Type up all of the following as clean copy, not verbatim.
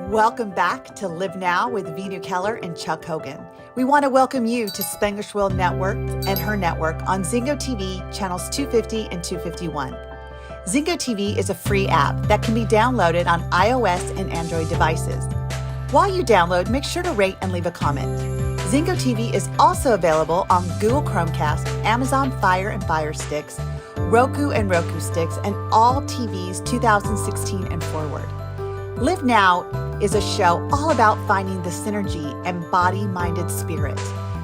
Welcome back to Live Now with Veenu Keller and Chuck Hogan. We want to welcome you to Spanglish World Network and her network on Zingo TV, channels 250 and 251. Zingo TV is a free app that can be downloaded on iOS and Android devices. While you download, make sure to rate and leave a comment. Zingo TV is also available on Google Chromecast, Amazon Fire and Fire Sticks, Roku and Roku Sticks, and all TVs 2016 and forward. Live Now is a show all about finding the synergy and body-minded spirit.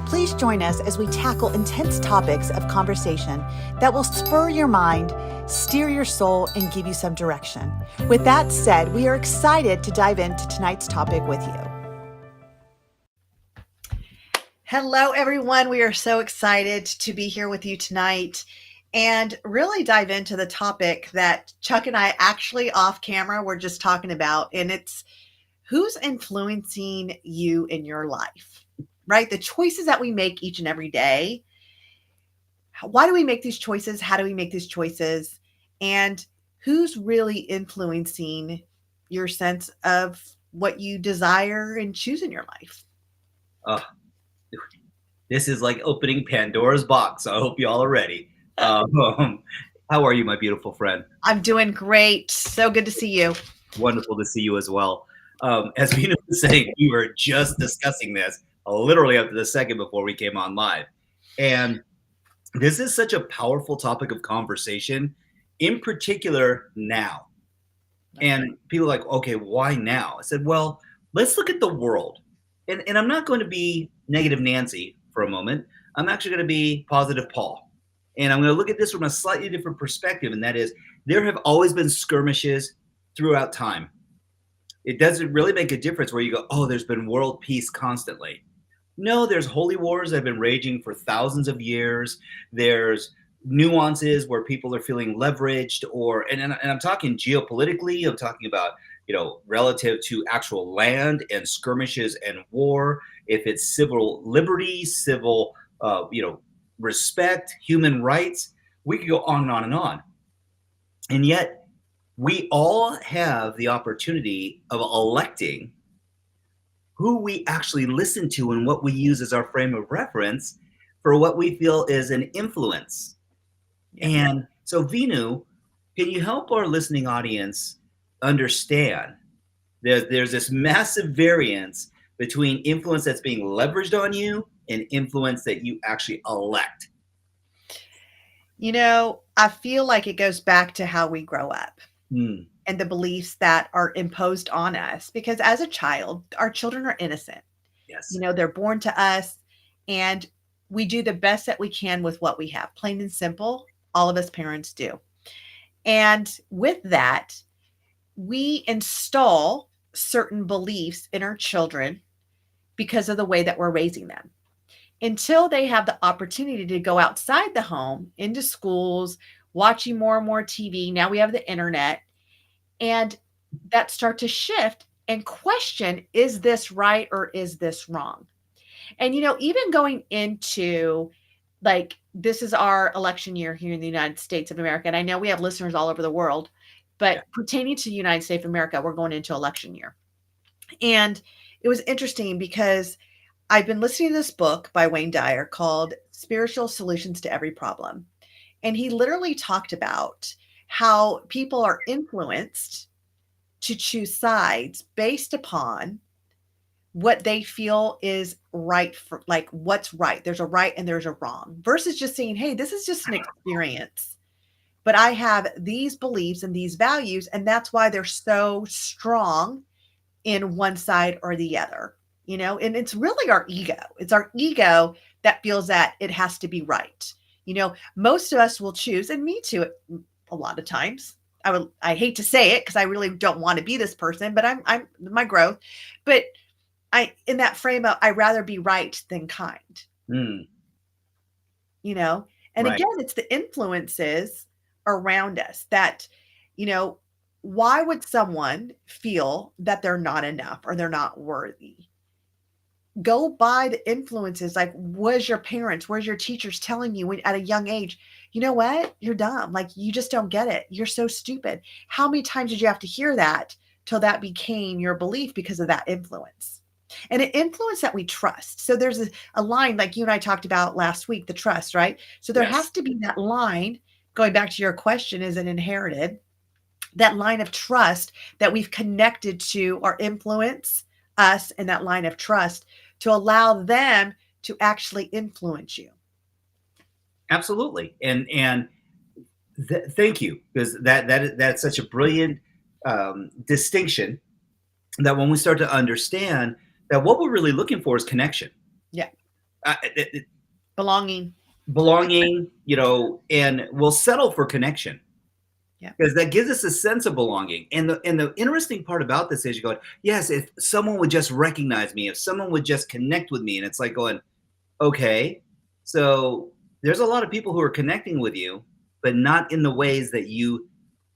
Please join us as we tackle intense topics of conversation that will spur your mind, steer your soul, and give you some direction. With that said, we are excited to dive into tonight's topic with you. Hello, everyone. We are so excited to be here with you tonight and really dive into the topic that Chuck and I actually off camera were just talking about, and it's who's influencing you in your life, right? The choices that we make each and every day. Why do we make these choices? How do we make these choices? And who's really influencing your sense of what you desire and choose in your life? This is like opening Pandora's box. I hope you all are ready. How are you, my beautiful friend? I'm doing great. So good to see you. Wonderful to see you as well. As we were saying, we were just discussing this literally up to the second before we came on live. And this is such a powerful topic of conversation, in particular now. And people are like, okay, why now? I said, well, let's look at the world. And I'm not going to be negative Nancy for a moment. I'm actually going to be positive Paul. And I'm going to look at this from a slightly different perspective, and that is there have always been skirmishes throughout time. It doesn't really make a difference where you go, oh, there's been world peace constantly. No, there's holy wars that have been raging for thousands of years. There's nuances where people are feeling leveraged, and I'm talking geopolitically. I'm talking about, relative to actual land and skirmishes and war. If it's civil liberties, civil, respect, human rights, we could go on and on and on. And yet we all have the opportunity of electing who we actually listen to and what we use as our frame of reference for what we feel is an influence. And so, Veenu, can you help our listening audience understand there's this massive variance between influence that's being leveraged on you and influence that you actually elect? I feel like it goes back to how we grow up and the beliefs that are imposed on us, because as a child, our children are innocent. Yes. They're born to us and we do the best that we can with what we have. Plain and simple, all of us parents do. And with that, we install certain beliefs in our children because of the way that we're raising them, until they have the opportunity to go outside the home, into schools, watching more and more TV. Now we have the internet, and that start to shift and question, is this right or is this wrong? And, even going into this is our election year here in the United States of America. And I know we have listeners all over the world, but pertaining to the United States of America, we're going into election year. And it was interesting because I've been listening to this book by Wayne Dyer called Spiritual Solutions to Every Problem. And he literally talked about how people are influenced to choose sides based upon what they feel is right, for what's right. There's a right and there's a wrong, versus just saying, hey, this is just an experience, but I have these beliefs and these values, and that's why they're so strong in one side or the other. And it's really our ego. It's our ego that feels that it has to be right. Most of us will choose, and me too, a lot of times. I hate to say it because I really don't want to be this person, but I'm my growth. But in that frame of, I'd rather be right than kind. And Right. Again, it's the influences around us that, why would someone feel that they're not enough or they're not worthy? Go by the influences. Like, was your parents, where's your teachers telling you at a young age, you know what? You're dumb. You just don't get it. You're so stupid. How many times did you have to hear that till that became your belief because of that influence. And an influence that we trust. So there's a line like you and I talked about last week, the trust, right? So there has to be that line, going back to your question, is it inherited? That line of trust that we've connected to our influence us, and that line of trust to allow them to actually influence you. Absolutely. And thank you, because that's such a brilliant distinction, that when we start to understand that what we're really looking for is connection. Yeah. Uh, Belonging. And we'll settle for connection. Yeah. Because that gives us a sense of belonging. And the interesting part about this is you go, yes, if someone would just recognize me, if someone would just connect with me, and it's like going, okay, so there's a lot of people who are connecting with you, but not in the ways that you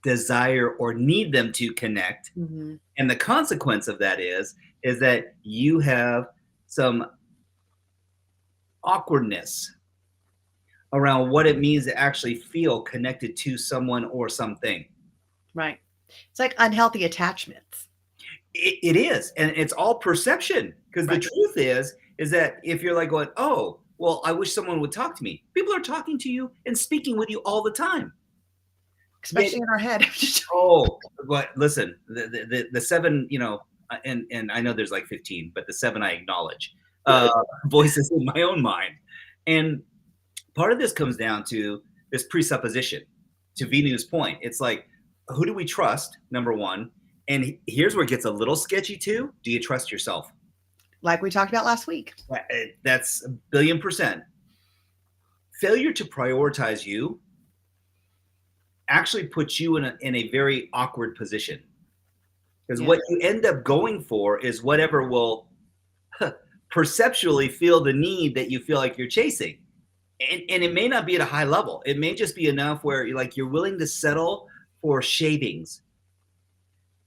desire or need them to connect. Mm-hmm. And the consequence of that is that you have some awkwardness around what it means to actually feel connected to someone or something. Right. It's like unhealthy attachments. It is. And it's all perception, because the truth is that if you're like going, oh, well, I wish someone would talk to me. People are talking to you and speaking with you all the time. Especially in our head. But listen, the 7, and I know there's like 15, but the 7 I acknowledge voices in my own mind. And part of this comes down to this presupposition. To Veenu's point, it's like, who do we trust, number one? And here's where it gets a little sketchy too. Do you trust yourself? Like we talked about last week. That's 1,000,000,000%. Failure to prioritize you actually puts you in a very awkward position. Because what you end up going for is whatever will perceptually feel the need that you feel like you're chasing. And it may not be at a high level. It may just be enough where you're willing to settle for shavings.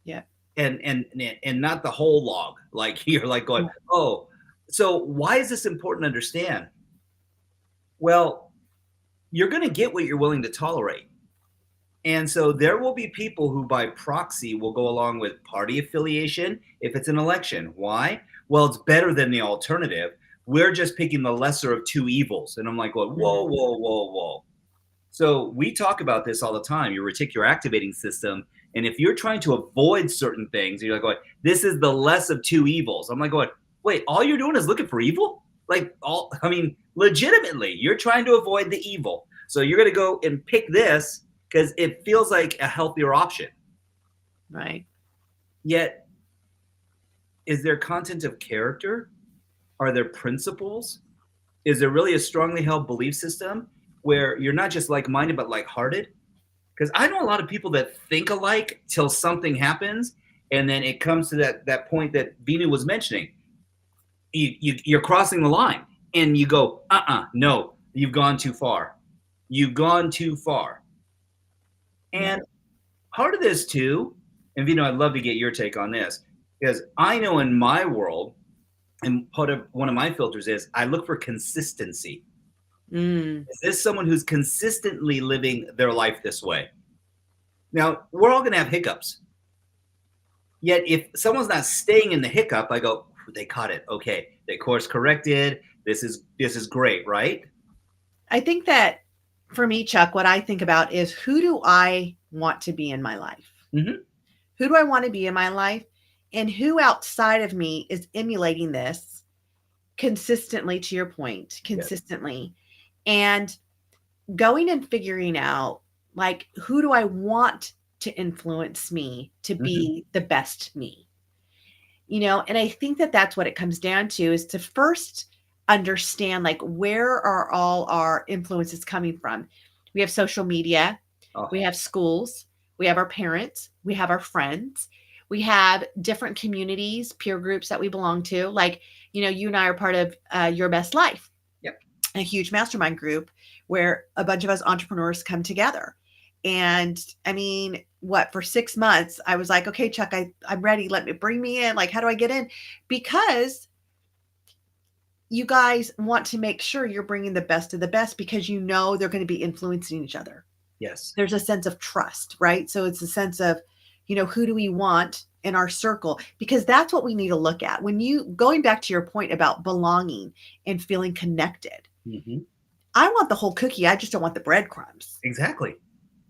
Yeah. And not the whole log. Like you're like going, oh, so why is this important to understand? Well, you're going to get what you're willing to tolerate. And so there will be people who by proxy will go along with party affiliation if it's an election. Why? Well, it's better than the alternative. We're just picking the lesser of two evils. And I'm like, whoa, whoa, whoa, whoa. So we talk about this all the time, your reticular activating system. And if you're trying to avoid certain things, you're like, going, this is the less of two evils. I'm like, going, wait, all you're doing is looking for evil? Legitimately, you're trying to avoid the evil. So you're going to go and pick this because it feels like a healthier option. Right. Yet, is there content of character? Are there principles? Is there really a strongly held belief system where you're not just like-minded, but like-hearted? Because I know a lot of people that think alike till something happens, and then it comes to that point that Veenu was mentioning. You're crossing the line, and you go, no, you've gone too far. You've gone too far. And part of this too, and Veenu, I'd love to get your take on this, because I know in my world, and part of one of my filters is I look for consistency. Is this someone who's consistently living their life this way? Now, we're all going to have hiccups. Yet if someone's not staying in the hiccup, I go, they caught it. Okay, they course corrected. This is great, right? I think that for me, Chuck, what I think about is, who do I want to be in my life? Mm-hmm. Who do I want to be in my life? And who outside of me is emulating this consistently, to your point, consistently. And going and figuring out, like, who do I want to influence me to be the best me? And I think that that's what it comes down to, is to first understand, like, where are all our influences coming from? We have social media, we have schools, we have our parents, we have our friends, we have different communities, peer groups that we belong to. Like, you and I are part of Your Best Life. Yep. A huge mastermind group where a bunch of us entrepreneurs come together. And I mean, for 6 months, I was like, okay, Chuck, I'm ready. Bring me in. Like, how do I get in? Because you guys want to make sure you're bringing the best of the best, because they're going to be influencing each other. Yes. There's a sense of trust, right? So it's a sense of, who do we want in our circle, because that's what we need to look at. When you, going back to your point about belonging and feeling connected, I want the whole cookie. I just don't want the breadcrumbs. Exactly.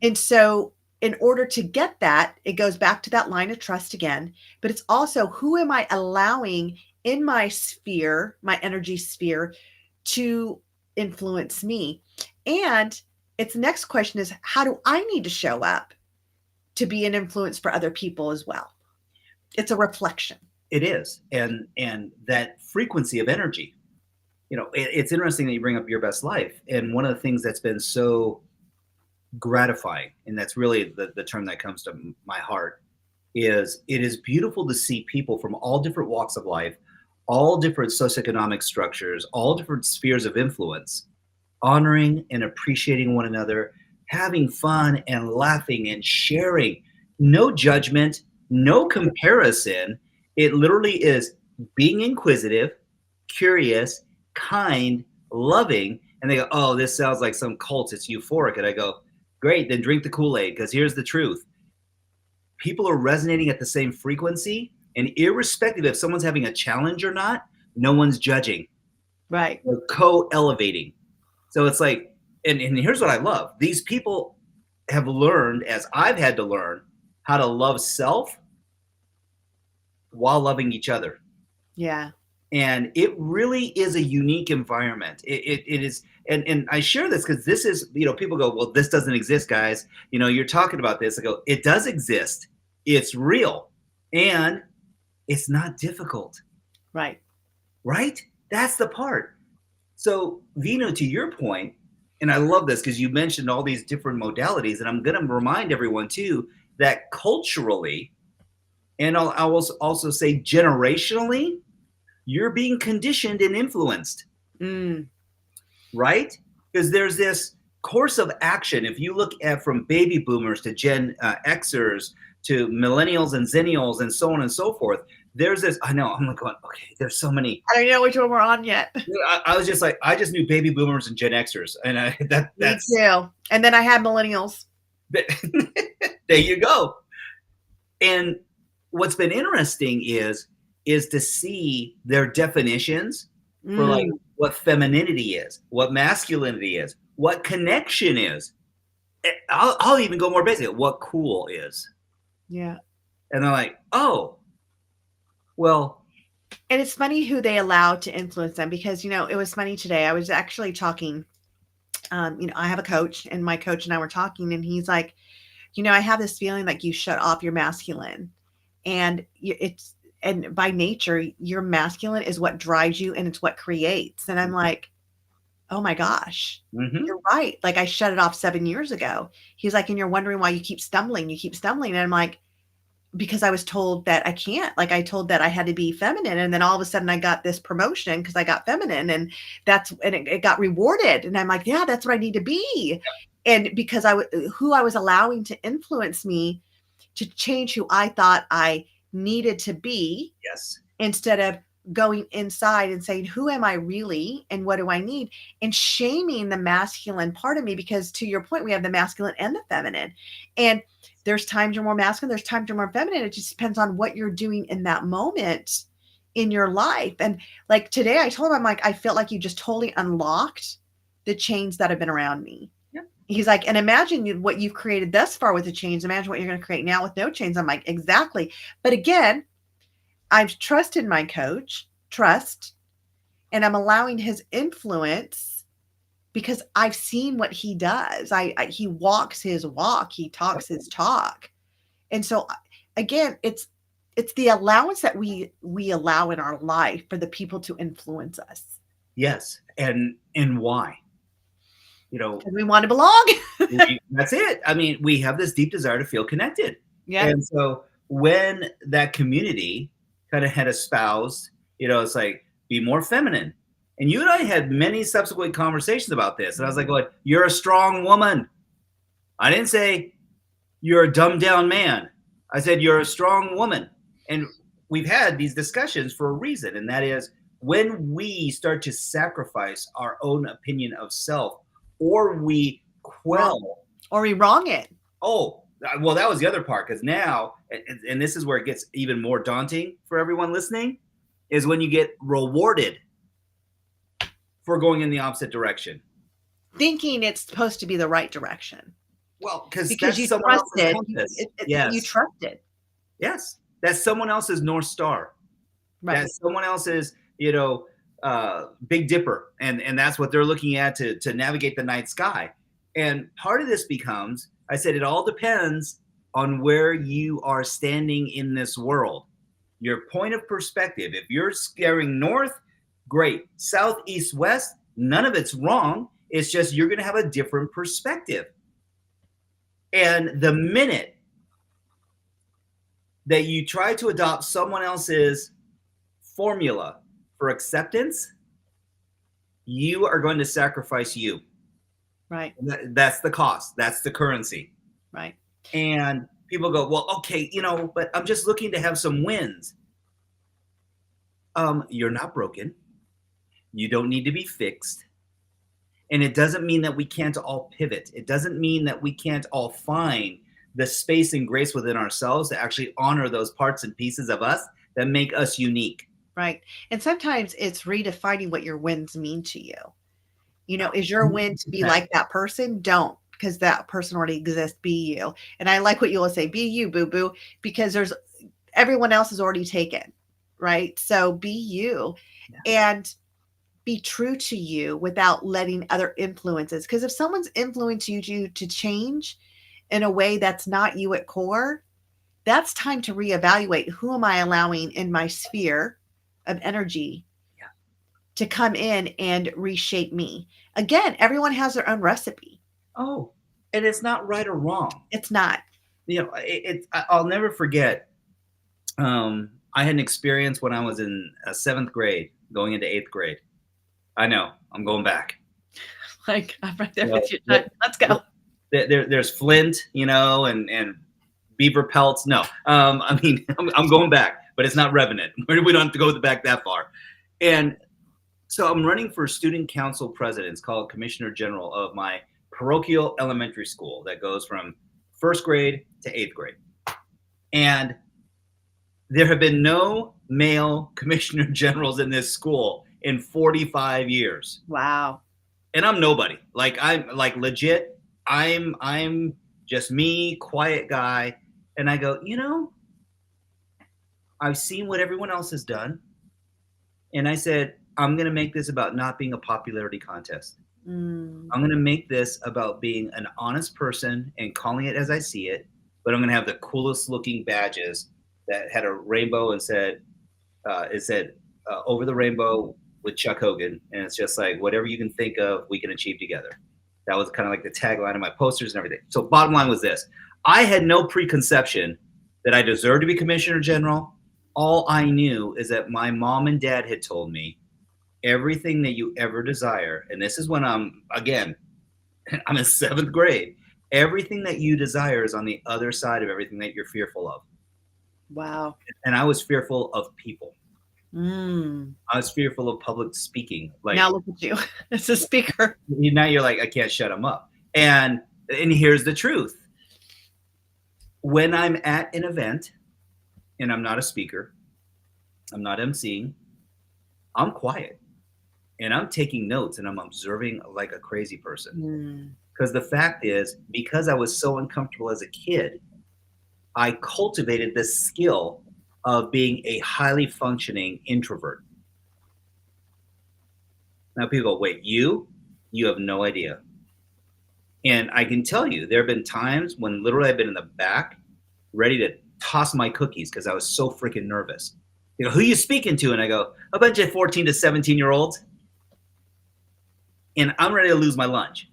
And so in order to get that, it goes back to that line of trust again, but it's also, who am I allowing in my sphere, my energy sphere, to influence me? And its next question is, how do I need to show up to be an influence for other people as well? It's a reflection. It is. And that frequency of energy, it's interesting that you bring up Your Best Life. And one of the things that's been so gratifying, and that's really the term that comes to my heart, is it is beautiful to see people from all different walks of life, all different socioeconomic structures, all different spheres of influence, honoring and appreciating one another, having fun and laughing and sharing. No judgment, no comparison. It literally is being inquisitive, curious, kind, loving. And they go, oh, this sounds like some cult. It's euphoric. And I go, great, then drink the Kool-Aid, because here's the truth. People are resonating at the same frequency, and irrespective if someone's having a challenge or not, no one's judging. Right. They're co-elevating. So it's like, and here's what I love. These people have learned, as I've had to learn, how to love self while loving each other. Yeah. And it really is a unique environment. It is, and I share this because this is, people go, well, this doesn't exist, guys. You're talking about this. I go, it does exist. It's real. And it's not difficult. Right. Right? That's the part. So, Veenu, to your point, and I love this because you mentioned all these different modalities, and I'm going to remind everyone too that culturally, and I'll also say generationally, you're being conditioned and influenced, right? Because there's this course of action. If you look at from baby boomers to Gen Xers to millennials and zennials and so on and so forth, there's this, I know, I'm like going, okay, there's so many. I don't know which one we're on yet. I was just like, I just knew baby boomers and Gen Xers. And that's. Me too. And then I had millennials. There you go. And what's been interesting is to see their definitions for like what femininity is, what masculinity is, what connection is. I'll even go more basic, what cool is. Yeah. And they're like, oh, well. And it's funny who they allow to influence them, because, it was funny today. I was actually talking, I have a coach, and my coach and I were talking, and he's like, I have this feeling like you shut off your masculine, and and by nature, your masculine is what drives you, and it's what creates. And I'm like, oh my gosh, you're right. Like, I shut it off 7 years ago. He's like, and you're wondering why you keep stumbling. And I'm like, because I was told that I can't. Like, I told that I had to be feminine, and then all of a sudden I got this promotion because I got feminine, and it got rewarded. And I'm like, yeah, that's what I need to be. And because who I was allowing to influence me to change who I thought I needed to be. Yes. Instead of going inside and saying, who am I really, and what do I need? And shaming the masculine part of me, because to your point, we have the masculine and the feminine. And there's times you're more masculine, there's times you're more feminine. It just depends on what you're doing in that moment in your life. And like today, I told him, I'm like, I felt like you just totally unlocked the chains that have been around me. Yep. He's like, and imagine what you've created thus far with the chains. Imagine what you're going to create now with no chains. I'm like, exactly. But again, I've trusted my coach, and I'm allowing his influence because I've seen what he does. He walks his walk, he talks his talk. And so again, it's the allowance that we allow in our life for the people to influence us. Yes. And why? We want to belong. That's it. I mean, we have this deep desire to feel connected. Yeah. And so when that community kind of had espoused, it's like, be more feminine. And you and I had many subsequent conversations about this. And I was like, going, you're a strong woman. I didn't say you're a dumbed down man. I said, you're a strong woman. And we've had these discussions for a reason. And that is, when we start to sacrifice our own opinion of self, or we quell, or we wrong it. Oh, Well, that was the other part, because now, and this is where it gets even more daunting for everyone listening, is when you get rewarded for going in the opposite direction. Thinking it's supposed to be the right direction. Well, because Because that's you someone else's trusted. compass. You trusted. Yes. That's someone else's North Star. Right. That's someone else's, Big Dipper. And that's what they're looking at to navigate the night sky. And part of this becomes, I said, it all depends on where you are standing in this world. Your point of perspective. If you're staring north, great. South, east, west, none of it's wrong. It's just you're going to have a different perspective. And the minute that you try to adopt someone else's formula for acceptance, you are going to sacrifice you. Right. That's the cost. That's the currency. Right. And people go, well, okay, but I'm just looking to have some wins. You're not broken. You don't need to be fixed. And it doesn't mean that we can't all pivot. It doesn't mean that we can't all find the space and grace within ourselves to actually honor those parts and pieces of us that make us unique. Right. And sometimes it's redefining what your wins mean to you. Is your win to be like that person? Don't, because that person already exists. Be you. And I like what you will say, be you, boo boo, because everyone else is already taken. Right. So be you and be true to you without letting other influences. Because if someone's influencing you to change in a way that's not you at core, that's time to reevaluate, who am I allowing in my sphere of energy to come in and reshape me. Again, everyone has their own recipe. Oh, and it's not right or wrong. It's not. I'll never forget. I had an experience when I was in 7th grade, going into 8th grade. I know, I'm going back. Like, I'm right there with you. Let's go. There's flint, and beaver pelts. No, I'm going back, but it's not Revenant. We don't have to go back that far. And so I'm running for student council president. It's called Commissioner General of my parochial elementary school that goes from 1st grade to 8th grade. And there have been no male commissioner generals in this school in 45 years. Wow. And I'm nobody. Like, I'm like legit. I'm just me, quiet guy. And I go, I've seen what everyone else has done. And I said, I'm going to make this about not being a popularity contest. I'm going to make this about being an honest person and calling it as I see it. But I'm going to have the coolest looking badges that had a rainbow and said, over the rainbow with Chuck Hogan. And it's just like, whatever you can think of, we can achieve together. That was kind of like the tagline of my posters and everything. So bottom line was this. I had no preconception that I deserved to be Commissioner General. All I knew is that my mom and dad had told me, everything that you ever desire, and this is when I'm in 7th grade, everything that you desire is on the other side of everything that you're fearful of. Wow. And I was fearful of people. I was fearful of public speaking. Like, now look at you as a speaker. Now you're like, I can't shut them up. And here's the truth. When I'm at an event and I'm not a speaker, I'm not emceeing, I'm quiet and I'm taking notes and I'm observing like a crazy person. Because the fact is, because I was so uncomfortable as a kid, I cultivated this skill of being a highly functioning introvert. Now people go, wait, you have no idea. And I can tell you, there have been times when literally I've been in the back ready to toss my cookies because I was so freaking nervous. Who are you speaking to? And I go, a bunch of 14 to 17-year-olds. And I'm ready to lose my lunch.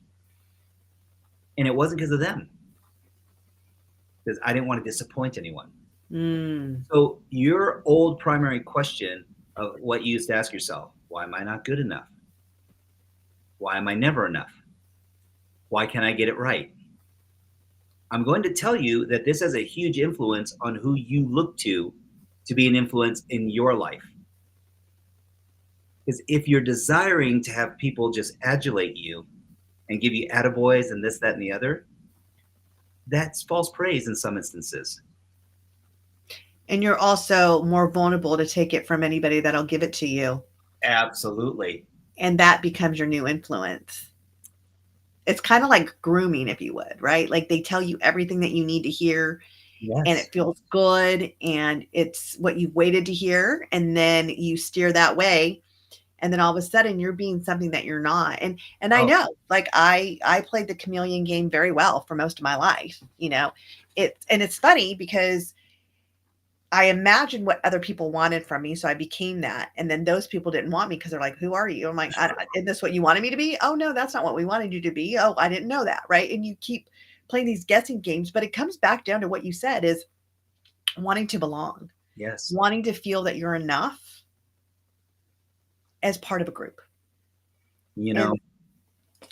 And it wasn't because of them. Because I didn't want to disappoint anyone. So your old primary question of what you used to ask yourself, why am I not good enough? Why am I never enough? Why can't I get it right? I'm going to tell you that this has a huge influence on who you look to be an influence in your life. Because if you're desiring to have people just adulate you and give you attaboys and this, that, and the other, that's false praise in some instances. And you're also more vulnerable to take it from anybody that'll give it to you. Absolutely. And that becomes your new influence. It's kind of like grooming, if you would, right? Like they tell you everything that you need to hear, and Yes. it feels good, and it's what you've waited to hear, and then you steer that way, and then all of a sudden you're being something that you're not. And I Oh, know, like I played the chameleon game very well for most of my life, and it's funny because I imagined what other people wanted from me, so I became that. And then those people didn't want me because they're like, "Who are you?" I'm like, "Is this what you wanted me to be?" "Oh no, that's not what we wanted you to be." "Oh, I didn't know that." Right? And you keep playing these guessing games, but it comes back down to what you said is wanting to belong, yes. wanting to feel that you're enough as part of a group. You know, And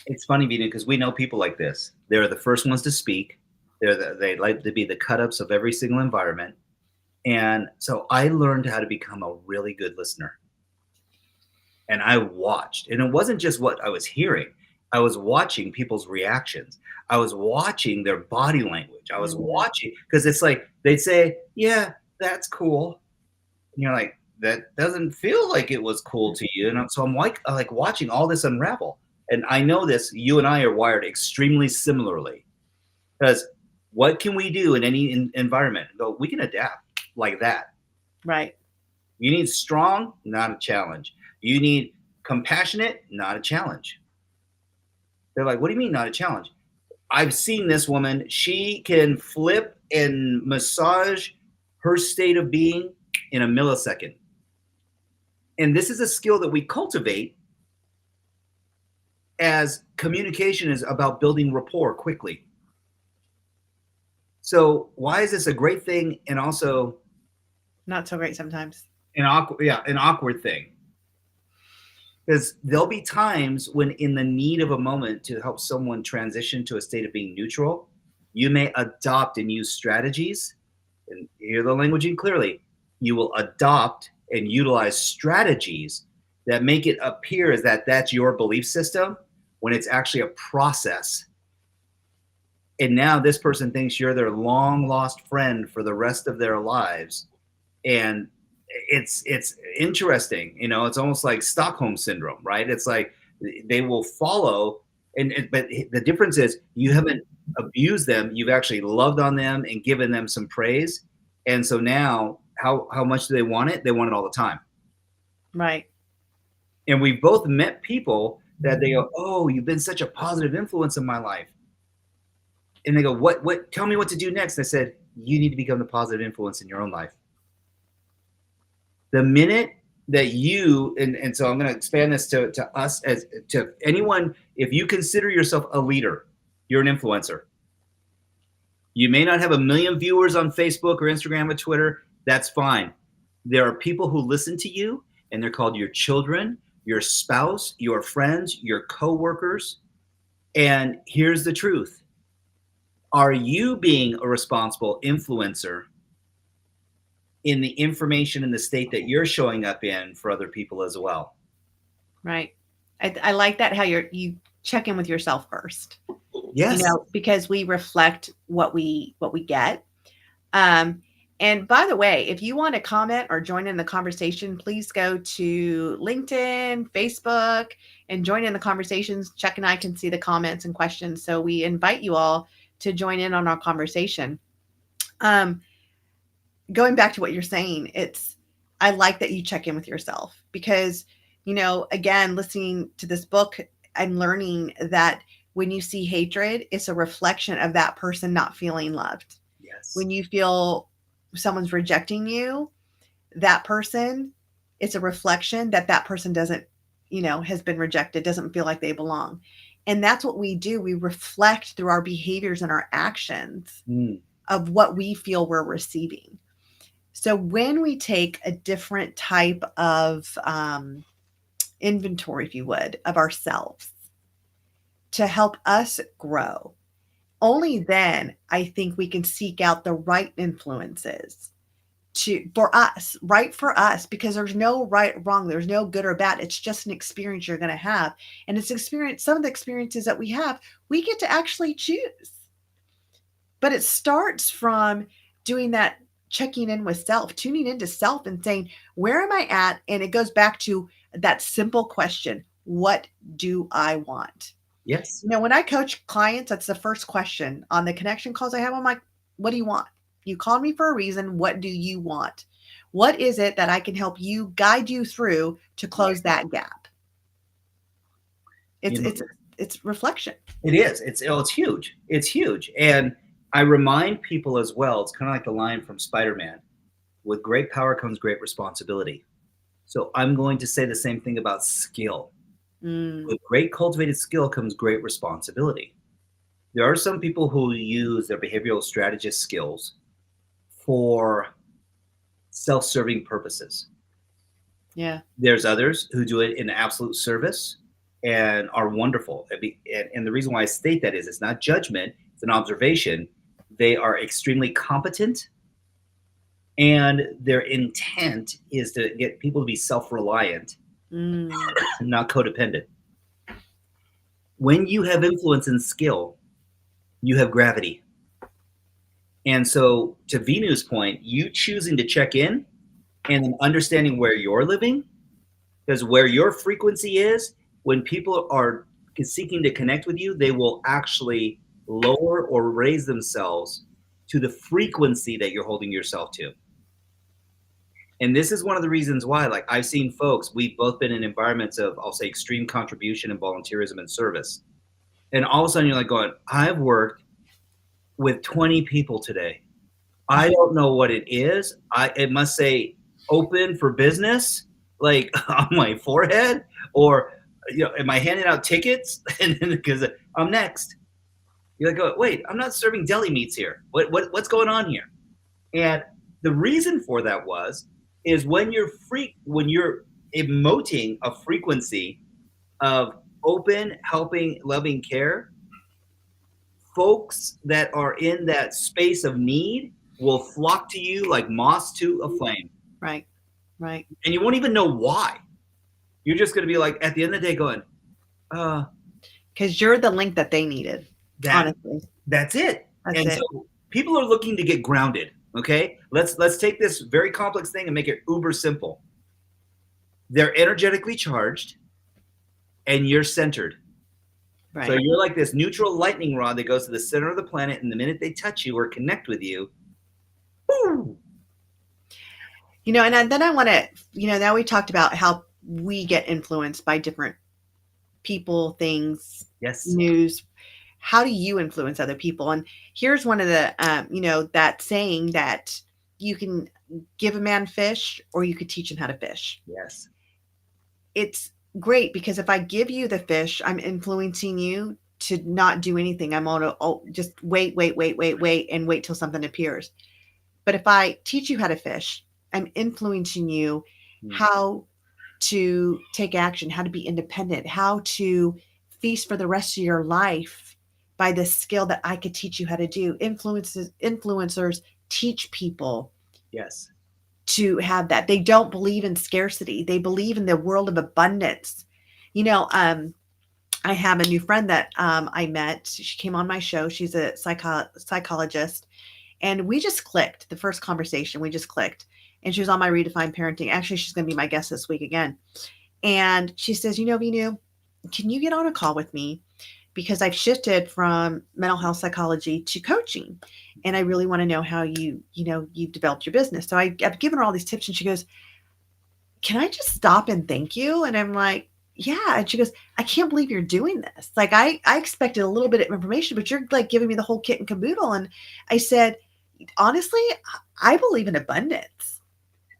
it's funny, Vina, because we know people like this. They're the first ones to speak. They like to be the cut-ups of every single environment. And so I learned how to become a really good listener. And I watched. And it wasn't just what I was hearing. I was watching people's reactions. I was watching their body language. I was watching because it's like they'd say, "Yeah, that's cool." And you're like, "That doesn't feel like it was cool to you." And so I'm like watching all this unravel. And I know this, you and I are wired extremely similarly. Because what can we do in any environment? Go, we can adapt like that. right, You need strong, not a challenge. You need compassionate, not a challenge. They're like, what do you mean, not a challenge? I've seen this woman. She can flip and massage her state of being in a millisecond. And this is a skill that we cultivate as communication is about building rapport quickly. So why is this a great thing and also not so great sometimes. an awkward thing? Because there'll be times when in the need of a moment to help someone transition to a state of being neutral, you may adopt and use strategies, and hear the languaging clearly. You will adopt and utilize strategies that make it appear as that that's your belief system when it's actually a process. And now this person thinks you're their long lost friend for the rest of their lives. And it's interesting, it's almost like Stockholm syndrome, right? It's like they will follow, but the difference is you haven't abused them, you've actually loved on them and given them some praise. And so now how much do they want it? They want it all the time. Right. And we both met people that they go, "Oh, you've been such a positive influence in my life." And they go, what tell me what to do next. I said, you need to become the positive influence in your own life. The minute that you, and so I'm going to expand this to us, as to anyone, if you consider yourself a leader, you're an influencer. You may not have 1 million viewers on Facebook or Instagram or Twitter. That's fine. There are people who listen to you, and they're called your children, your spouse, your friends, your coworkers. And here's the truth. Are you being a responsible influencer in the information and the state that you're showing up in for other people as well? Right. I like that how you check in with yourself first. Yes. Because we reflect what we get. And by the way, if you want to comment or join in the conversation, please go to LinkedIn, Facebook, and join in the conversations. Chuck and I can see the comments and questions. So we invite you all to join in on our conversation. Going back to what you're saying, I like that you check in with yourself because, again, listening to this book, I'm learning that when you see hatred, it's a reflection of that person not feeling loved. Yes. When you feel someone's rejecting you, that person, it's a reflection that person doesn't, has been rejected, doesn't feel like they belong. And that's what we do. We reflect through our behaviors and our actions of what we feel we're receiving. So when we take a different type of inventory, if you would, of ourselves to help us grow, only then I think we can seek out the right influences for us, right for us, because there's no right or wrong. There's no good or bad. It's just an experience you're going to have. And it's experience. Some of the experiences that we have, we get to actually choose. But it starts from doing that, checking in with self, tuning into self and saying, where am I at? And it goes back to that simple question, what do I want? Yes. When I coach clients, that's the first question on the connection calls I have. I'm like, what do you want? You called me for a reason. What do you want? What is it that I can help you, guide you through to close that gap? It's reflection. It is. It's huge. It's huge. And I remind people as well, it's kind of like the line from Spider-Man, with great power comes great responsibility. So I'm going to say the same thing about skill. With great cultivated skill comes great responsibility. There are some people who use their behavioral strategist skills for self-serving purposes. Yeah. There's others who do it in absolute service and are wonderful. And the reason why I state that is it's not judgment, it's an observation. They are extremely competent, and their intent is to get people to be self-reliant, not codependent. When you have influence and skill, you have gravity. And so, to Veenu's point, you choosing to check in and then understanding where you're living, because where your frequency is, when people are seeking to connect with you, they will actually lower or raise themselves to the frequency that you're holding yourself to. And this is one of the reasons why, like, I've seen folks, we've both been in environments of, I'll say, extreme contribution and volunteerism and service. And all of a sudden you're like going, I've worked with 20 people today. I don't know what it is. It must say open for business, like on my forehead, or, am I handing out tickets? And because I'm next. You're like, wait, I'm not serving deli meats here. What's going on here? And the reason for that is when you're emoting a frequency of open, helping, loving care, folks that are in that space of need will flock to you like moths to a flame. Right. And you won't even know why. You're just going to be like, at the end of the day going, because you're the link that they needed. Honestly. That's it. That's it. So people are looking to get grounded. Okay, let's take this very complex thing and make it uber simple. They're energetically charged, and you're centered. Right. So you're like this neutral lightning rod that goes to the center of the planet, and the minute they touch you or connect with you, boom. And then I want to, now we talked about how we get influenced by different people, things, yes, news. How do you influence other people? And here's one of the, that saying that you can give a man fish or you could teach him how to fish. Yes. It's great because if I give you the fish, I'm influencing you to not do anything. I'm on just wait, and wait till something appears. But if I teach you how to fish, I'm influencing you how to take action, how to be independent, how to feast for the rest of your life by the skill that I could teach you how to do. Influencers teach people yes, to have that. They don't believe in scarcity. They believe in the world of abundance. I have a new friend that I met. She came on my show. She's a psychologist. And we just clicked. The first conversation, we just clicked. And she was on my Redefined Parenting. Actually, she's going to be my guest this week again. And she says, Veenu, can you get on a call with me? Because I've shifted from mental health psychology to coaching. And I really want to know how you've developed your business. So I've given her all these tips and she goes, can I just stop and thank you? And I'm like, yeah. And she goes, I can't believe you're doing this. Like I expected a little bit of information, but you're like giving me the whole kit and caboodle. And I said, honestly, I believe in abundance.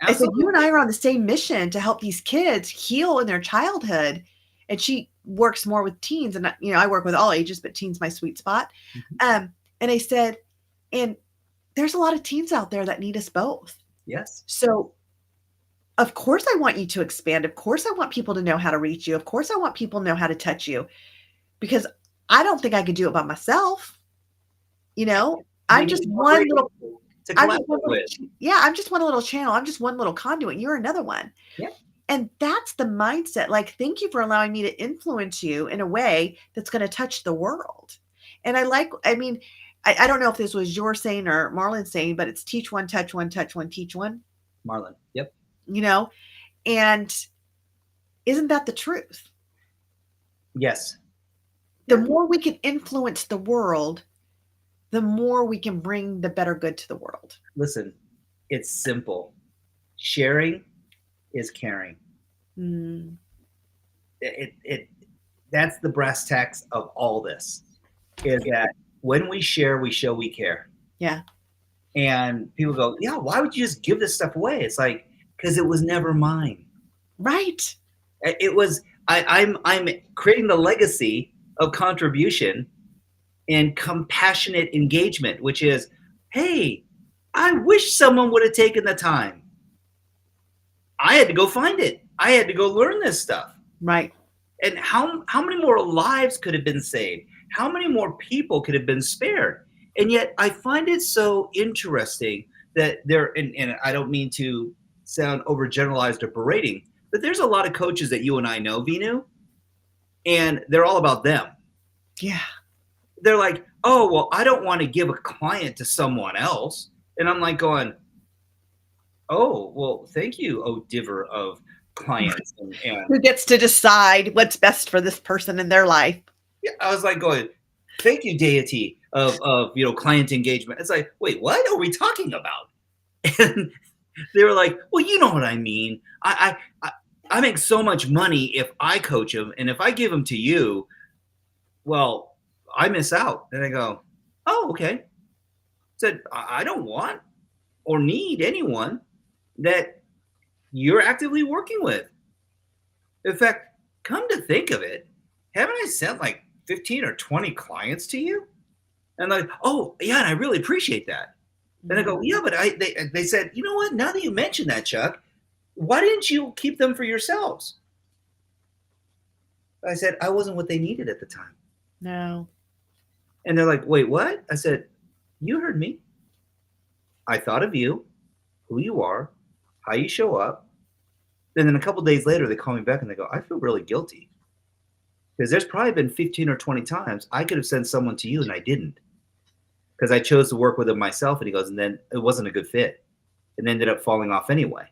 Absolutely. I said, you and I are on the same mission to help these kids heal in their childhood. And she works more with teens, and I work with all ages, but teens my sweet spot. And I said, and there's a lot of teens out there that need us both. Yes. So of course I want you to expand. Of course I want people to know how to reach you. Of course I want people to know how to touch you, because I don't think I could do it by myself. I'm just one little. I'm just one little channel. I'm just one little conduit. You're another one. Yeah. And that's the mindset. Like, thank you for allowing me to influence you in a way that's going to touch the world. And I don't know if this was your saying or Marlon's saying, but it's teach one, touch one, teach one. Marlon. Yep. You know, and isn't that the truth? Yes. The more we can influence the world, the more we can bring the better good to the world. Listen, it's simple. Sharing is caring. Mm. That's the brass tacks of all this, is that when we share, we show we care. Yeah. And people go, yeah, why would you just give this stuff away? It's like, because it was never mine. Right. It was, I'm creating the legacy of contribution and compassionate engagement, which is, hey, I wish someone would have taken the time. I had to go find it. I had to go learn this stuff. Right. And how many more lives could have been saved? How many more people could have been spared? And yet I find it so interesting that there, and I don't mean to sound overgeneralized or berating, but there's a lot of coaches that you and I know, Veenu, and they're all about them. Yeah. They're like, oh, well, I don't want to give a client to someone else. And I'm like going, oh, well, thank you, oh diver of clients. And who gets to decide what's best for this person in their life? Yeah, I was like going, thank you, deity of client engagement. It's like, wait, what are we talking about? And they were like, well, you know what I mean. I make so much money if I coach them, and if I give them to you, well, I miss out. And I go, oh, okay. Said, I don't want or need anyone that you're actively working with. In fact, come to think of it, haven't I sent like 15 or 20 clients to you? And like, oh, yeah, and I really appreciate that. And I go, yeah, but they said, you know what? Now that you mention that, Chuck, why didn't you keep them for yourselves? I said, I wasn't what they needed at the time. No. And they're like, wait, what? I said, you heard me. I thought of you, who you are, how you show up. And then a couple days later, they call me back and they go, I feel really guilty. Because there's probably been 15 or 20 times I could have sent someone to you and I didn't. Because I chose to work with him myself. And he goes, and then it wasn't a good fit. It ended up falling off anyway.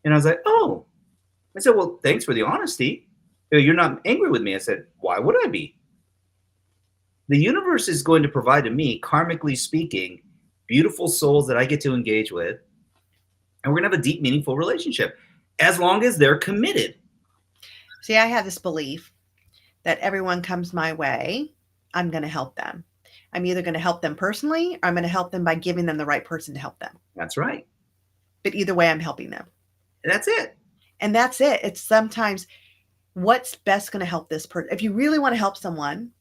And I was like, oh. I said, well, thanks for the honesty. You're not angry with me. I said, why would I be? The universe is going to provide to me, karmically speaking, beautiful souls that I get to engage with. And we're going to have a deep, meaningful relationship as long as they're committed. See, I have this belief that everyone comes my way, I'm going to help them. I'm either going to help them personally, or I'm going to help them by giving them the right person to help them. That's right. But either way, I'm helping them. That's it. And that's it. It's sometimes what's best going to help this person. If you really want to help someone,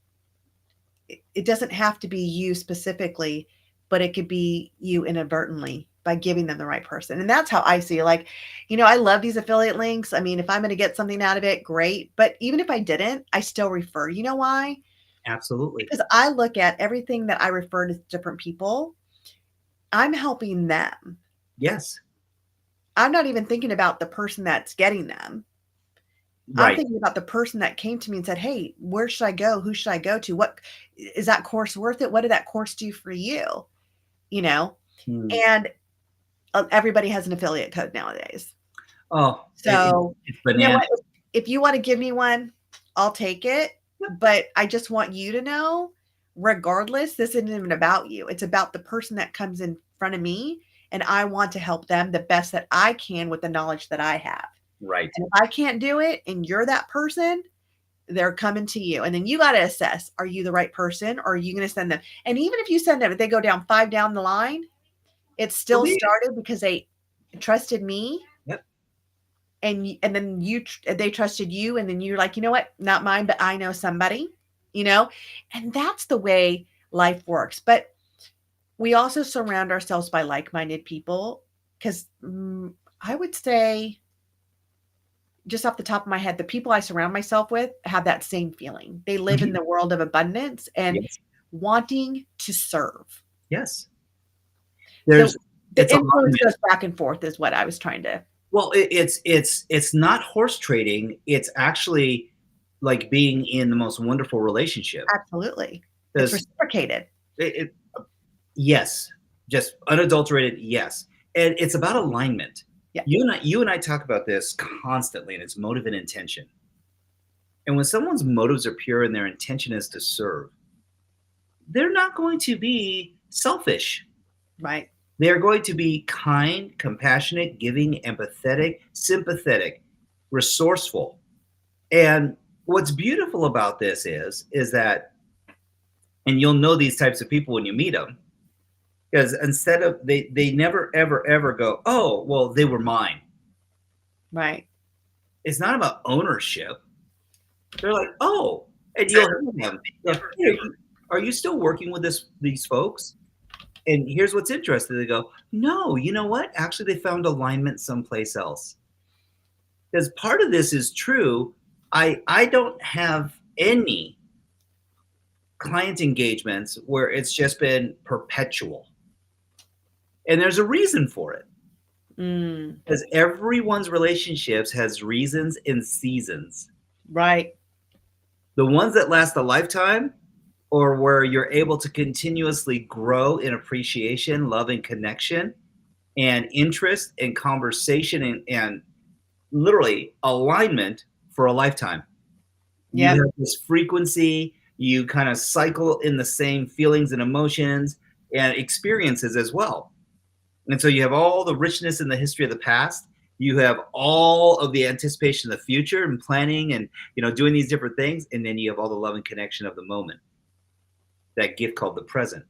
it doesn't have to be you specifically, but it could be you inadvertently by giving them the right person. And that's how I see it. Like, I love these affiliate links. I mean, if I'm going to get something out of it, great. But even if I didn't, I still refer. You know why? Absolutely. Because I look at everything that I refer to different people, I'm helping them. Yes. I'm not even thinking about the person that's getting them. Right. I'm thinking about the person that came to me and said, hey, where should I go? Who should I go to? What is that course worth it? What did that course do for you? And everybody has an affiliate code nowadays. Oh, so it's bananas. If you want to give me one, I'll take it. But I just want you to know, regardless, this isn't even about you. It's about the person that comes in front of me, and I want to help them the best that I can with the knowledge that I have. Right. And if I can't do it and you're that person, they're coming to you. And then you got to assess, are you the right person, or are you going to send them? And even if you send them, if they go down 5 down the line, it still started because they trusted me. Yep. And then they trusted you. And then you're like, you know what? Not mine, but I know somebody, and that's the way life works. But we also surround ourselves by like-minded people, because I would say, just off the top of my head, the people I surround myself with have that same feeling. They live in the world of abundance and wanting to serve. Yes. The influence goes back and forth is what I was trying to. Well, it's not horse trading. It's actually like being in the most wonderful relationship. Absolutely. It's reciprocated. It, yes, just unadulterated. Yes, and it's about alignment. Yeah. You and I talk about this constantly, and it's motive and intention. And when someone's motives are pure and their intention is to serve, they're not going to be selfish. Right. They are going to be kind, compassionate, giving, empathetic, sympathetic, resourceful. And what's beautiful about this is that, and you'll know these types of people when you meet them, because instead of they never ever ever go, oh well, they were mine. Right. It's not about ownership. They're like, oh, and you'll hear them. Hey, are you still working with these folks? And here's what's interesting. They go, no, you know what? Actually, they found alignment someplace else. Because part of this is true. I don't have any client engagements where it's just been perpetual. And there's a reason for it. Because everyone's relationships has reasons and seasons. Right. The ones that last a lifetime, or where you're able to continuously grow in appreciation, love, and connection, and interest and conversation and literally alignment for a lifetime. Yeah. You have this frequency, you kind of cycle in the same feelings and emotions and experiences as well. And so you have all the richness in the history of the past. You have all of the anticipation of the future and planning and, doing these different things. And then you have all the love and connection of the moment, that gift called the present.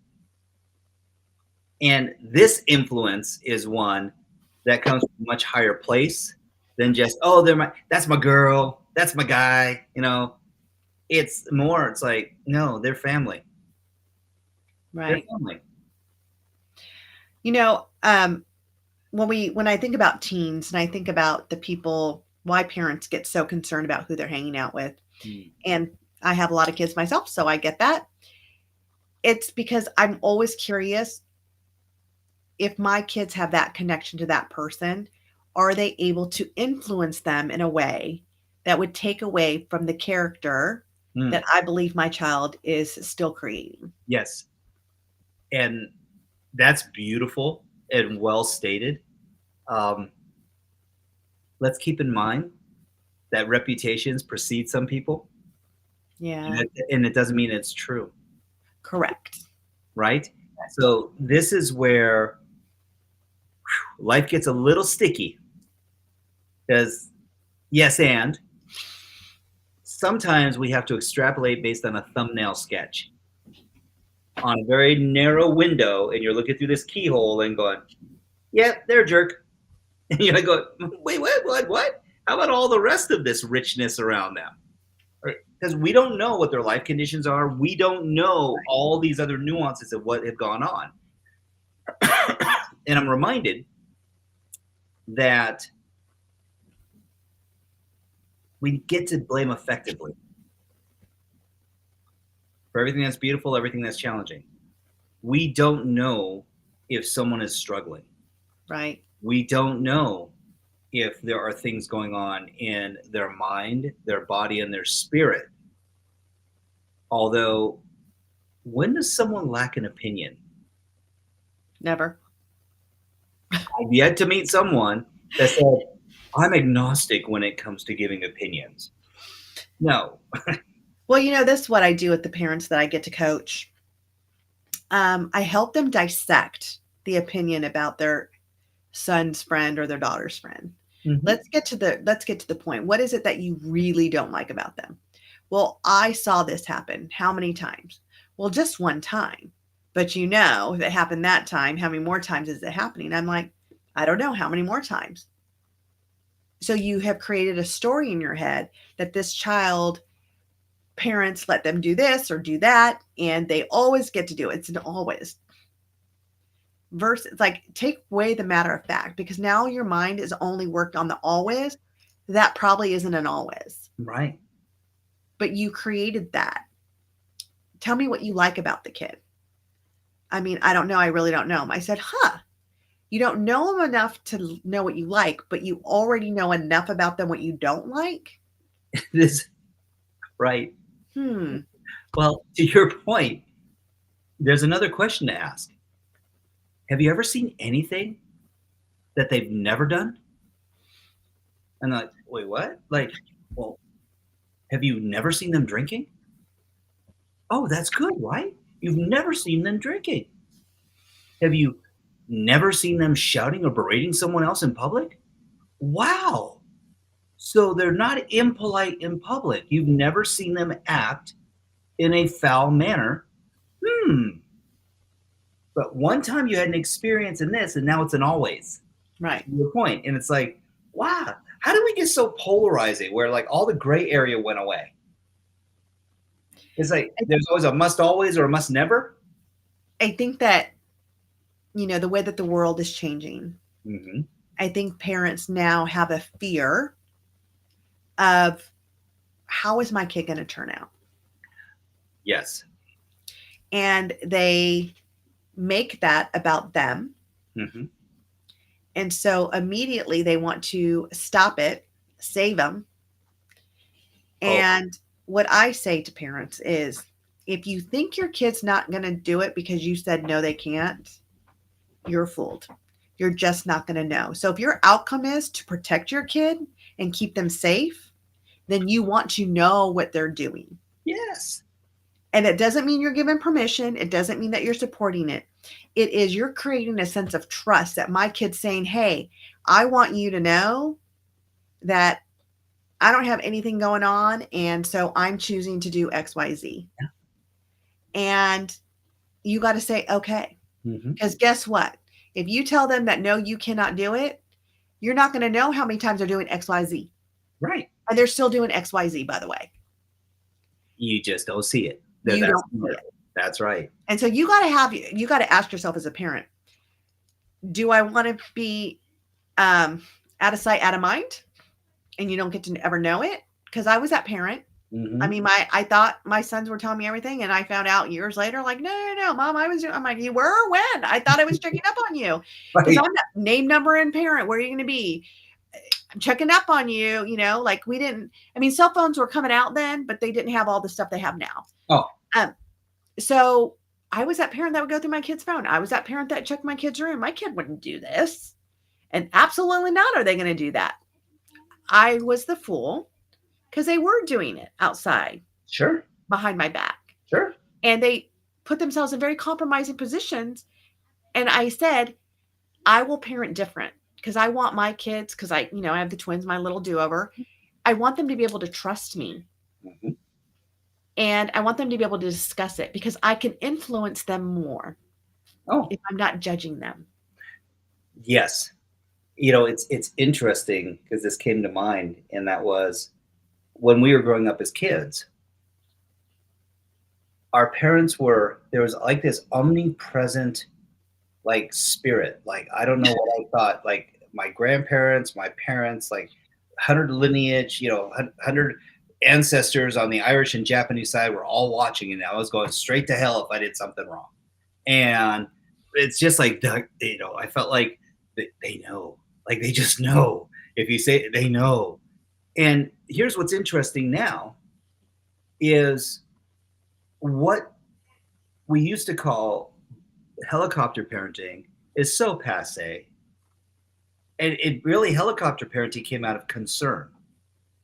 And this influence is one that comes from a much higher place than just, oh, that's my girl, that's my guy. It's more, it's like, no, they're family. Right. They're family. When I think about teens and I think about the people, why parents get so concerned about who they're hanging out with, and I have a lot of kids myself, so I get that. It's because I'm always curious, if my kids have that connection to that person, are they able to influence them in a way that would take away from the character that I believe my child is still creating? Yes. And that's beautiful and well stated. Let's keep in mind that reputations precede some people. Yeah. And it doesn't mean it's true. Correct. Right? So this is where life gets a little sticky. Because, yes, and sometimes we have to extrapolate based on a thumbnail sketch on a very narrow window, and you're looking through this keyhole and going, yeah, they're a jerk. And you're like, going, wait, what? How about all the rest of this richness around them? Because we don't know what their life conditions are. We don't know all these other nuances of what have gone on. And I'm reminded that we get to blame effectively for everything that's beautiful, everything that's challenging. We don't know if someone is struggling. Right. We don't know if there are things going on in their mind, their body, and their spirit. Although, when does someone lack an opinion? Never. I've yet to meet someone that said, I'm agnostic when it comes to giving opinions. No. Well, this is what I do with the parents that I get to coach. I help them dissect the opinion about their son's friend or their daughter's friend. Mm-hmm. Let's get to the point. What is it that you really don't like about them? Well, I saw this happen. How many times? Well, just one time. But if it happened that time, how many more times is it happening? I'm like, I don't know. How many more times? So you have created a story in your head that this child, parents let them do this or do that, and they always get to do it. It's an always. Versus, like, take away the matter of fact, because now your mind is only worked on the always. That probably isn't an always. Right. But you created that. Tell me what you like about the kid. I mean, I don't know. I really don't know him. I said, you don't know them enough to know what you like, but you already know enough about them what you don't like? This, right. Well, to your point, there's another question to ask. Have you ever seen anything that they've never done? And they're like, wait, what? Like, well, have you never seen them drinking? Oh, that's good, right? You've never seen them drinking. Have you never seen them shouting or berating someone else in public? Wow. So they're not impolite in public. You've never seen them act in a foul manner. But one time you had an experience in this, and now it's an always. Right. To your point. And it's like, wow, how did we get so polarizing where like all the gray area went away? It's like there's always a must always or a must never. I think that, the way that the world is changing, I think parents now have a fear of how is my kid going to turn out? Yes. And they make that about them. And so immediately they want to stop it, save them. And what I say to parents is, if you think your kid's not going to do it because you said no, they can't, you're fooled. You're just not going to know. So if your outcome is to protect your kid and keep them safe, then you want to know what they're doing. Yes. And it doesn't mean you're giving permission. It doesn't mean that you're supporting it. It is you're creating a sense of trust that my kid's saying, hey, I want you to know that I don't have anything going on. And so I'm choosing to do X, Y, Z. Yeah. And you got to say, okay. Because guess what? If you tell them that, no, you cannot do it, you're not going to know how many times they're doing X, Y, Z. Right. And they're still doing X, Y, Z, by the way. You just don't see it. That's right. And so you got to ask yourself as a parent, do I want to be out of sight, out of mind? And you don't get to ever know it? Because I was that parent. I mean, I thought my sons were telling me everything, and I found out years later, like, no, Mom, I'm like, you were? When? I thought I was checking up on you. Because I'm that name, number, and parent. Where are you going to be? I'm checking up on you, like we didn't, cell phones were coming out then, but they didn't have all the stuff they have now. So I was that parent that would go through my kid's phone. I was that parent that checked my kid's room. My kid wouldn't do this. And absolutely not are they going to do that. I was the fool because they were doing it outside. Sure. Behind my back. Sure. And they put themselves in very compromising positions. And I said, I will parent different because I want my kids, because I have the twins, my little do-over. I want them to be able to trust me. And I want them to be able to discuss it because I can influence them more if I'm not judging them. Yes. It's interesting because this came to mind, and that was when we were growing up as kids, our parents there was like this omnipresent, like spirit. Like, I don't know what I thought, like my grandparents, my parents, like 100 lineage, 100 ancestors on the Irish and Japanese side were all watching, and I was going straight to hell if I did something wrong. And it's just like, I felt like they know, like they just know. If you say it, they know. And here's what's interesting now is what we used to call helicopter parenting is so passé. And it really, helicopter parenting came out of concern,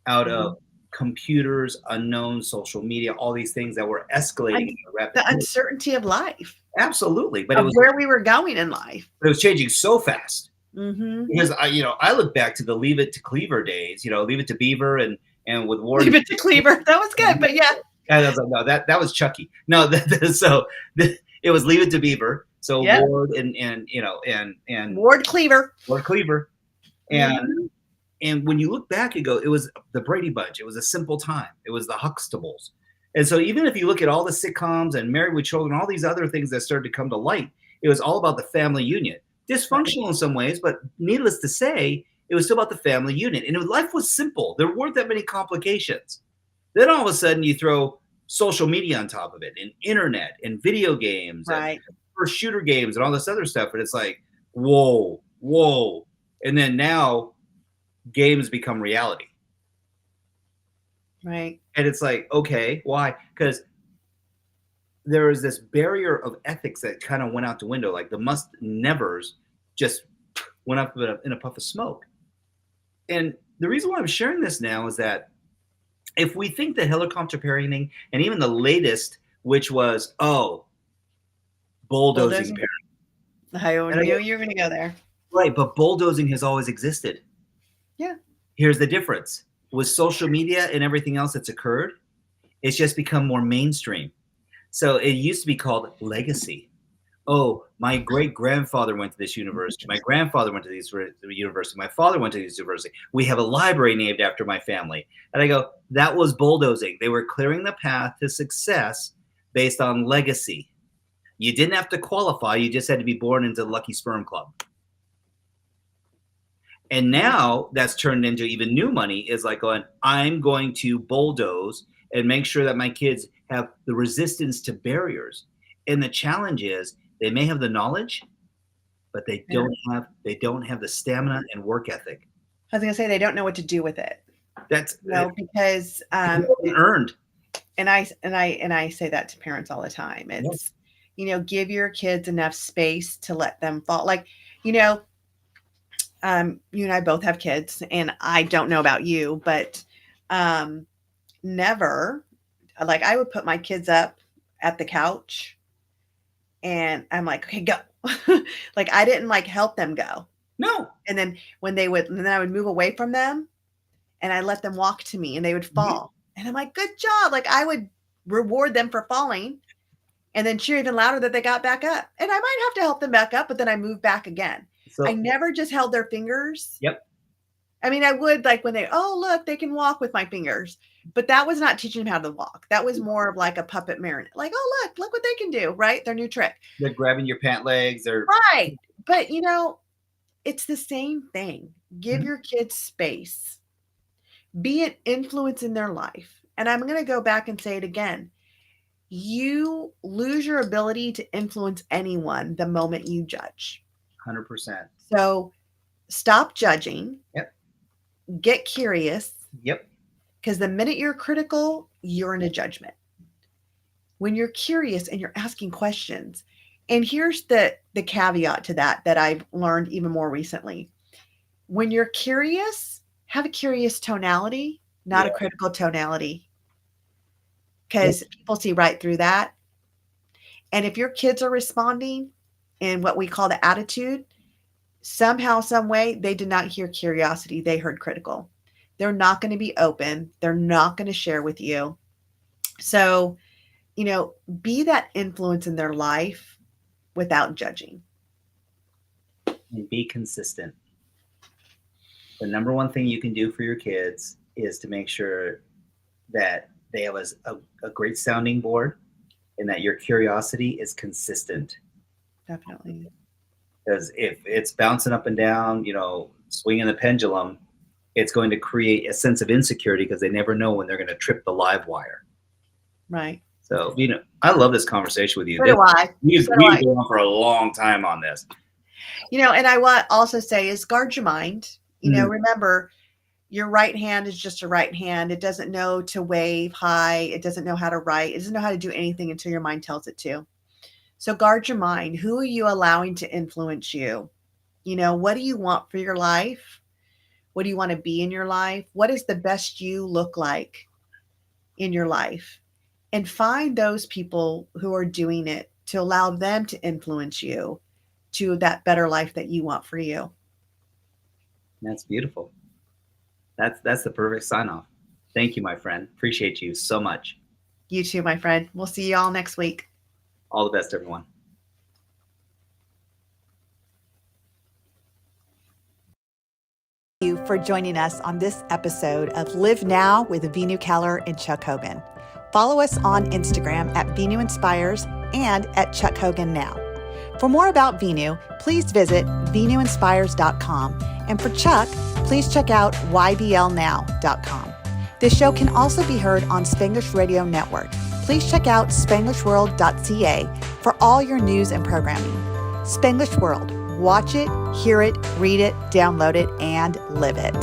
out of computers, unknown, social media, all these things that were escalating. The uncertainty of life. Absolutely. But it was where we were going in life. But it was changing so fast. Because I look back to the Leave It to Cleaver days, Leave It to Beaver and with Warren. Leave It to Cleaver. That was good, but yeah. No, that was Chucky. No, it was Leave It to Beaver. So yeah. Ward and Ward Cleaver. Ward Cleaver. And when you look back and go, it was the Brady Bunch. It was A Simple Time. It was the Huxtables. And so even if you look at all the sitcoms and Married with Children, all these other things that started to come to light, it was all about the family unit. Dysfunctional in some ways, but needless to say, it was still about the family unit. And life was simple. There weren't that many complications. Then all of a sudden you throw social media on top of it, and internet and video games and first shooter games and all this other stuff. And it's like, whoa. And then now games become reality. Right. And it's like, okay, why? Because there was this barrier of ethics that kind of went out the window. Like the must nevers just went up in a puff of smoke. And the reason why I'm sharing this now is that if we think that helicopter parenting and even the latest, which was, bulldozing parenting. I knew you were going to go there. Right, but bulldozing has always existed. Yeah. Here's the difference. With social media and everything else that's occurred, it's just become more mainstream. So it used to be called legacy. Oh, my great-grandfather went to this university. My grandfather went to this university. My father went to this university. We have a library named after my family. And I go, that was bulldozing. They were clearing the path to success based on legacy. You didn't have to qualify. You just had to be born into the Lucky Sperm Club. And now that's turned into even new money is like going, I'm going to bulldoze and make sure that my kids have the resistance to barriers. And the challenge is they may have the knowledge, but they don't have the stamina and work ethic. I was going to say they don't know what to do with it. That's because earned. And I say that to parents all the time. It's give your kids enough space to let them fall. Like, you and I both have kids, and I don't know about you, but never, like, I would put my kids up at the couch and I'm like, okay, go. Like, I didn't like help them go. No. And then then I would move away from them and I let them walk to me and they would fall. And I'm like, good job. Like, I would reward them for falling and then cheer even louder that they got back up. And I might have to help them back up, but then I move back again. So, I never just held their fingers. Yep. I mean, I would, like, when look, they can walk with my fingers. But that was not teaching them how to walk. That was more of like a puppet marionette. Like, look what they can do, right? Their new trick. They're grabbing your pant legs. Right. But, it's the same thing. Give your kids space. Be an influence in their life. And I'm going to go back and say it again. You lose your ability to influence anyone the moment you judge. 100%. So stop judging. Yep. Get curious. Yep. Because the minute you're critical, you're in a judgment. When you're curious and you're asking questions, and here's the caveat to that I've learned even more recently. When you're curious, have a curious tonality, not a critical tonality. Because people see right through that. And if your kids are responding in what we call the attitude, somehow, some way, they did not hear curiosity. They heard critical. They're not going to be open. They're not going to share with you. So, be that influence in their life without judging. And be consistent. The number one thing you can do for your kids is to make sure that they have a great sounding board and that your curiosity is consistent. Definitely. Because if it's bouncing up and down, swinging the pendulum, it's going to create a sense of insecurity because they never know when they're going to trip the live wire. Right. So, I love this conversation with you. So do I. We've been on for a long time on this. And I want to also say is guard your mind. Remember, your right hand is just a right hand. It doesn't know to wave high. It doesn't know how to write. It doesn't know how to do anything until your mind tells it to. So guard your mind. Who are you allowing to influence you? What do you want for your life? What do you want to be in your life? What does the best you look like in your life? And find those people who are doing it to allow them to influence you to that better life that you want for you. That's beautiful. That's the perfect sign off. Thank you, my friend. Appreciate you so much. You too, my friend. We'll see you all next week. All the best, everyone. Thank you for joining us on this episode of Live Now with Veenu, Keller and Chuck Hogan. Follow us on Instagram at Veenu Inspires and at Chuck Hogan Now. For more about Veenu, please visit VeenuInspires.com. And for Chuck, please check out YBLNow.com. This show can also be heard on Spanglish Radio Network. Please check out SpanglishWorld.ca for all your news and programming. Spanglish World. Watch it, hear it, read it, download it, and live it.